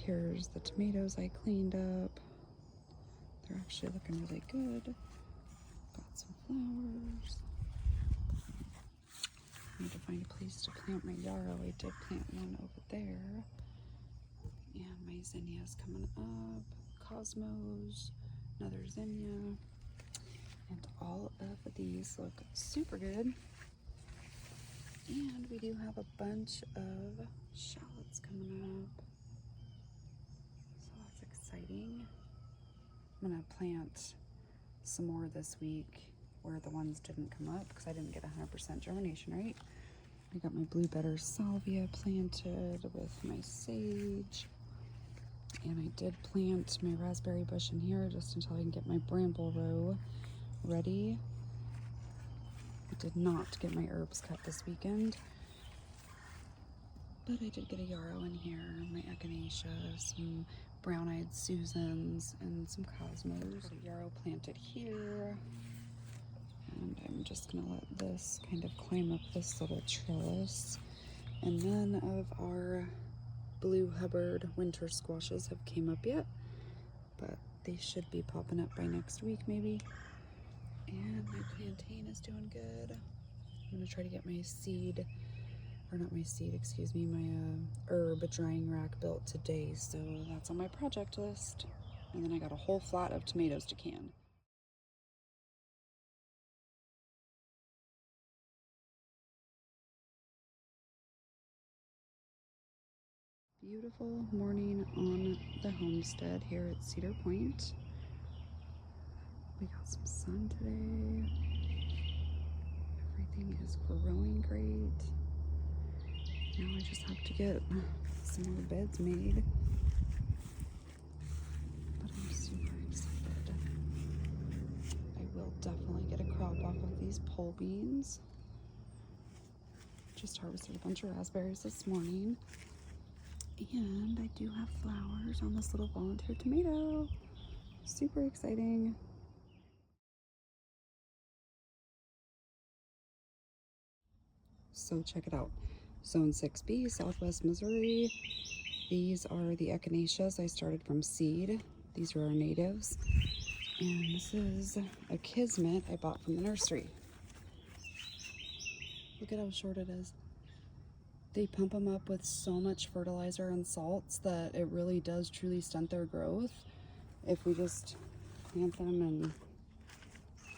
here's the tomatoes I cleaned up. They're actually looking really good. Got some flowers. I need to find a place to plant my yarrow. I did plant one over there. And my zinnia's coming up. Cosmos, another zinnia. And all of these look super good. And we do have a bunch of shallots coming up. So that's exciting. I'm gonna plant some more this week where the ones didn't come up because I didn't get 100% germination rate. I got my blue better salvia planted with my sage. And I did plant my raspberry bush in here just until I can get my bramble row ready. I did not get my herbs cut this weekend, but I did get a yarrow in here, my echinacea, some brown-eyed Susans, and some cosmos. A yarrow planted here, and I'm just gonna let this kind of climb up this little trellis. And none of our Blue Hubbard winter squashes have came up yet, but they should be popping up by next week maybe. And my plantain is doing good. I'm gonna try to get my seed, or not my seed, excuse me, my herb drying rack built today, so that's on my project list. And then I got a whole flat of tomatoes to can. Beautiful morning on the homestead here at Cedar Point. We got some sun today. Everything is growing great. Now I just have to get some more beds made. But I'm super excited. I will definitely get a crop off of these pole beans. Just harvested a bunch of raspberries this morning. And I do have flowers on this little volunteer tomato. Super exciting. So check it out. Zone 6B, Southwest Missouri. These are the echinaceas I started from seed. These are our natives. And this is a kismet I bought from the nursery. Look at how short it is. They pump them up with so much fertilizer and salts that it really does truly stunt their growth if we just plant them and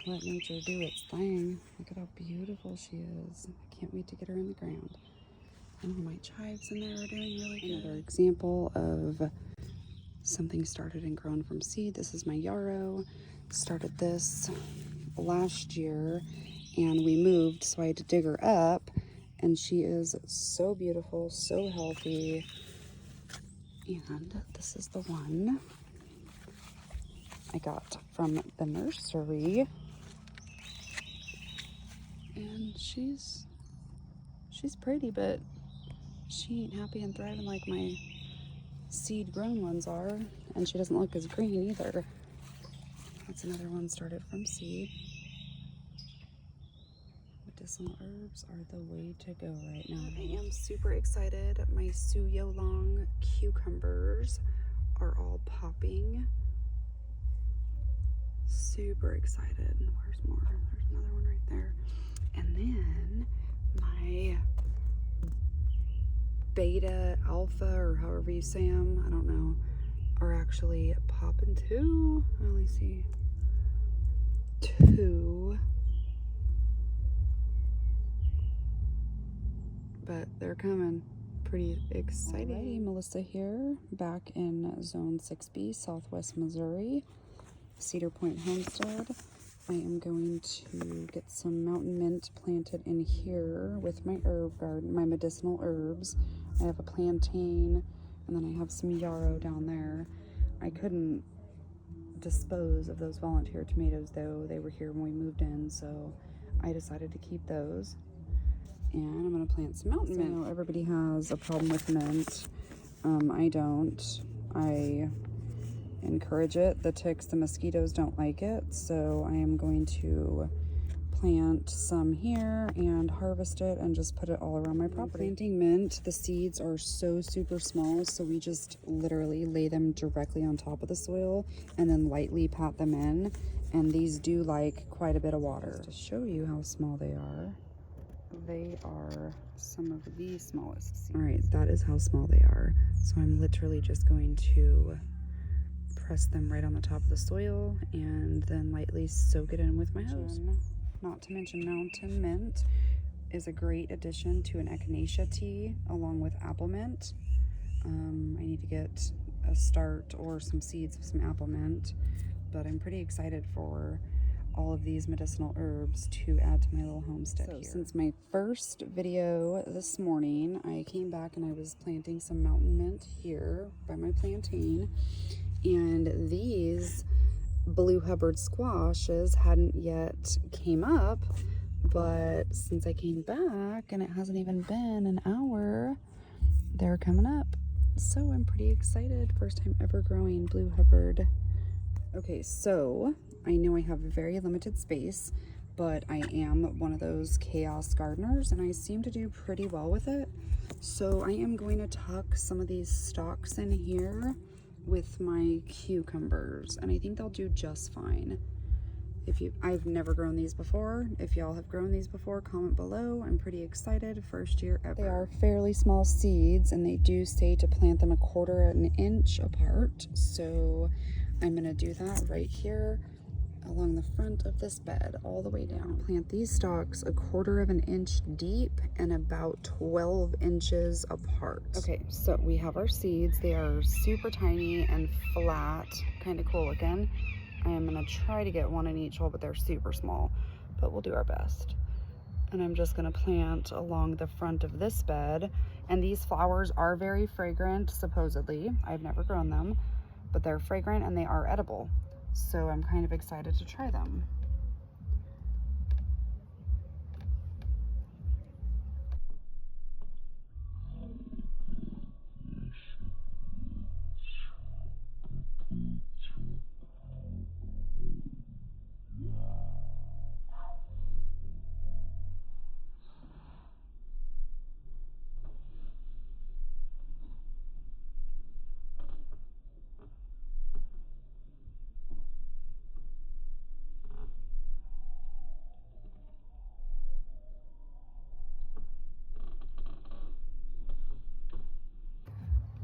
let nature do its thing. Look at how beautiful she is. I can't wait to get her in the ground. And all my chives in there are doing really good. Another example of something started and grown from seed. This is my yarrow. Started this last year and we moved, so I had to dig her up. And she is so beautiful, so healthy. And this is the one I got from the nursery. And she's pretty, but she ain't happy and thriving like my seed grown ones are. And she doesn't look as green either. That's another one started from seed. Medicinal herbs are the way to go right now. I am super excited. My Suyolong cucumbers are all popping. Super excited. Where's more? There's another one right there. And then my beta, alpha, or however you say them, I don't know, are actually popping too. I only see two. But they're coming. Pretty exciting. Alrighty, Melissa here, back in Zone 6B, Southwest Missouri, Cedar Point Homestead. I am going to get some mountain mint planted in here with my herb garden, my medicinal herbs. I have a plantain, and then I have some yarrow down there. I couldn't dispose of those volunteer tomatoes though. They were here when we moved in, so I decided to keep those. And I'm going to plant some mountain mint. I know everybody has a problem with mint. I don't. I encourage it. The ticks, the mosquitoes don't like it. So I am going to plant some here and harvest it and just put it all around my property. Planting mint, the seeds are so super small, so we just literally lay them directly on top of the soil and then lightly pat them in. And these do like quite a bit of water. To show you how small they are some of the smallest seeds. All right, that is how small they are. So I'm literally just going to press them right on the top of the soil and then lightly soak it in with my hose. Not to mention, mountain mint is a great addition to an echinacea tea along with apple mint. I need to get a start or some seeds of some apple mint, but I'm pretty excited for all of these medicinal herbs to add to my little homestead here. Since my first video this morning, I came back and I was planting some mountain mint here by my plantain, and these blue Hubbard squashes hadn't yet came up, but since I came back and it hasn't even been an hour, they're coming up. So I'm pretty excited. First time ever growing blue Hubbard. Okay, so I know I have very limited space, but I am one of those chaos gardeners and I seem to do pretty well with it. So I am going to tuck some of these stalks in here with my cucumbers, and I think they'll do just fine. I've never grown these before. If y'all have grown these before, comment below. I'm pretty excited. First year ever. They are fairly small seeds, and they do say to plant them 1/4 inch apart. So I'm gonna do that right here along the front of this bed all the way down. Plant these stalks 1/4 inch deep and about 12 inches apart. Okay, so we have our seeds. They are super tiny and flat, kind of cool looking. I am gonna try to get one in each hole, but they're super small, but we'll do our best. And I'm just gonna plant along the front of this bed. And these flowers are very fragrant, supposedly. I've never grown them, but they're fragrant and they are edible. So I'm kind of excited to try them.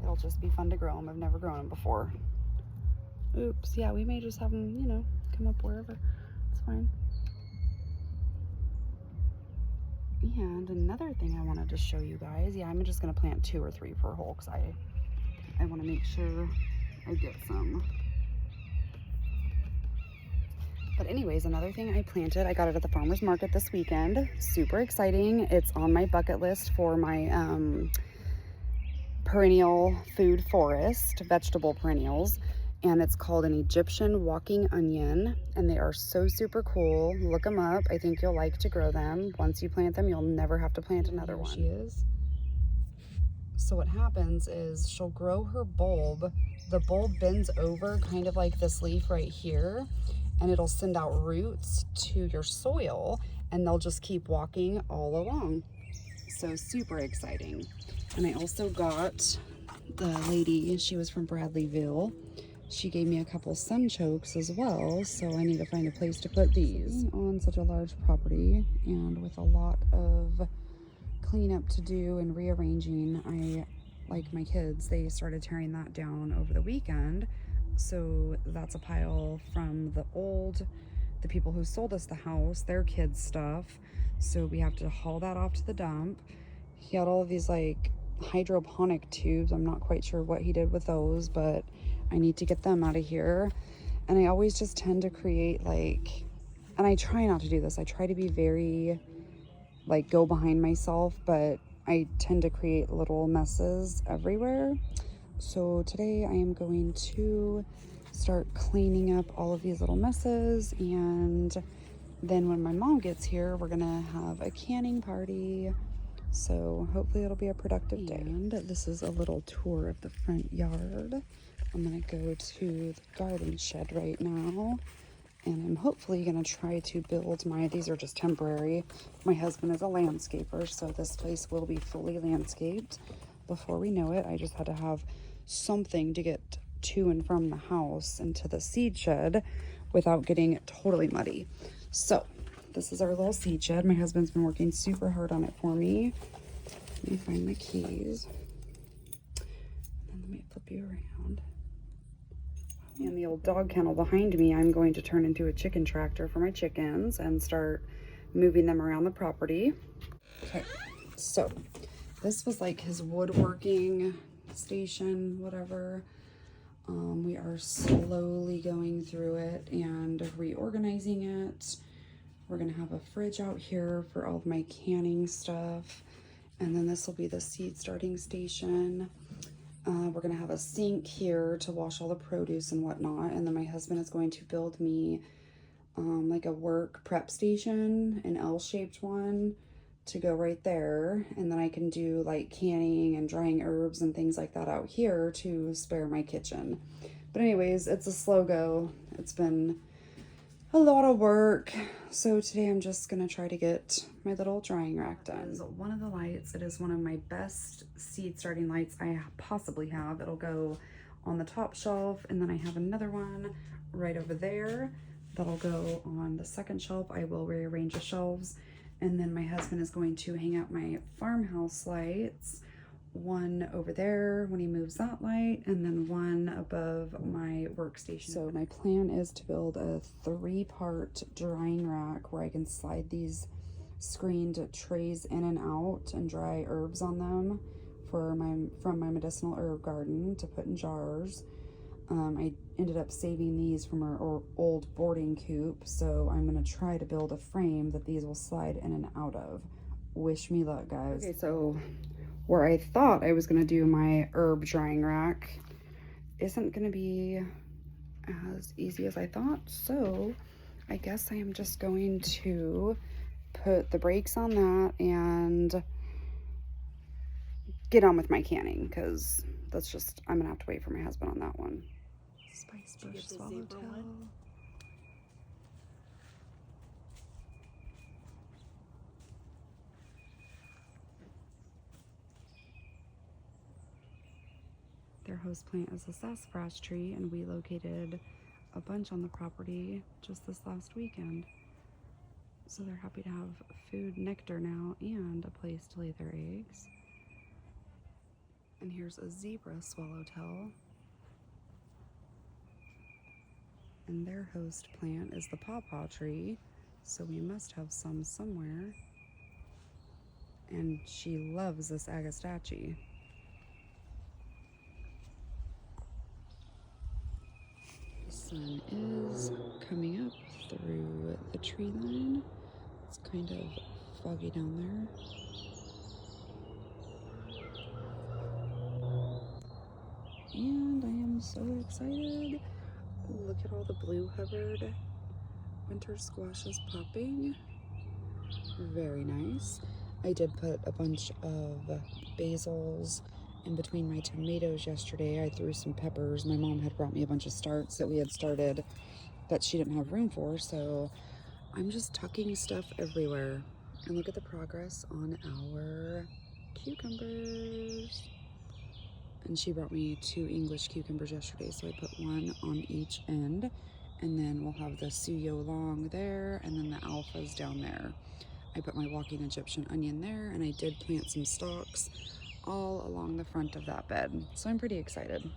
It'll just be fun to grow them. I've never grown them before. Oops, yeah, we may just have them, you know, come up wherever. It's fine. And another thing I wanted to show you guys, yeah, I'm just gonna plant 2 or 3 per hole because I want to make sure I get some. But anyways, another thing I planted, I got it at the farmer's market this weekend. Super exciting. It's on my bucket list for my perennial food forest, vegetable perennials, and it's called an Egyptian walking onion, and they are so super cool. Look them up. I think you'll like to grow them. Once you plant them, you'll never have to plant another one. She is. So what happens is she'll grow her bulb. The bulb bends over kind of like this leaf right here, and it'll send out roots to your soil, and they'll just keep walking all along. So super exciting. And I also got the lady, she was from Bradleyville. She gave me a couple sunchokes as well, so I need to find a place to put these. On such a large property and with a lot of cleanup to do and rearranging, like my kids, they started tearing that down over the weekend. So that's a pile from the people who sold us the house, their kids' stuff. So we have to haul that off to the dump. He had all of these like hydroponic tubes. I'm not quite sure what he did with those, but I need to get them out of here. And I always just tend to create and I try not to do this. I try to be very go behind myself, but I tend to create little messes everywhere. So today I am going to start cleaning up all of these little messes, and then when my mom gets here, we're gonna have a canning party. So hopefully it'll be a productive day. And this is a little tour of the front yard. I'm gonna go to the garden shed right now. And I'm hopefully going to try to build these are just temporary. My husband is a landscaper, so this place will be fully landscaped before we know it. I just had to have something to get to and from the house into the seed shed without getting totally muddy. So this is our little seed shed. My husband's been working super hard on it for me. Let me find my keys. And let me flip you around. And the old dog kennel behind me, I'm going to turn into a chicken tractor for my chickens and start moving them around the property. Okay, so this was like his woodworking station, whatever. We are slowly going through it and reorganizing it. We're gonna have a fridge out here for all of my canning stuff. And then this will be the seed starting station. We're gonna have a sink here to wash all the produce and whatnot. And then my husband is going to build me like a work prep station, an L-shaped one to go right there. And then I can do like canning and drying herbs and things like that out here to spare my kitchen. But anyways, it's a slow go. It's been a lot of work. So today I'm just gonna try to get my little drying rack done. One of the lights, it is one of my best seed starting lights I possibly have. It'll go on the top shelf, and then I have another one right over there that'll go on the second shelf. I will rearrange the shelves, and then my husband is going to hang out my farmhouse lights, one over there when he moves that light, and then one above my workstation. So my plan is to build a 3-part drying rack where I can slide these screened trays in and out and dry herbs on them from my medicinal herb garden to put in jars. I ended up saving these from our old boarding coop, so I'm gonna try to build a frame that these will slide in and out of. Wish me luck, guys. Okay, so where I thought I was going to do my herb drying rack isn't going to be as easy as I thought. So I guess I am just going to put the brakes on that and get on with my canning, because that's just, I'm going to have to wait for my husband on that one. Spice Bush Swallowtail. Their host plant is a sassafras tree, and we located a bunch on the property just this last weekend. So they're happy to have food nectar now and a place to lay their eggs. And here's a zebra swallowtail. And their host plant is the pawpaw tree, so we must have some somewhere. And she loves this agastache. The sun is coming up through the tree line. It's kind of foggy down there. And I am so excited. Look at all the blue Hubbard winter squashes popping. Very nice. I did put a bunch of basils in between my tomatoes yesterday. I threw some peppers. My mom had brought me a bunch of starts that we had started that she didn't have room for, so I'm just tucking stuff everywhere. And look at the progress on our cucumbers. And she brought me 2 English cucumbers yesterday, so I put one on each end. And then we'll have the Suyo Long there, and then the alphas down there. I put my walking Egyptian onion there, and I did plant some stalks all along the front of that bed. So I'm pretty excited.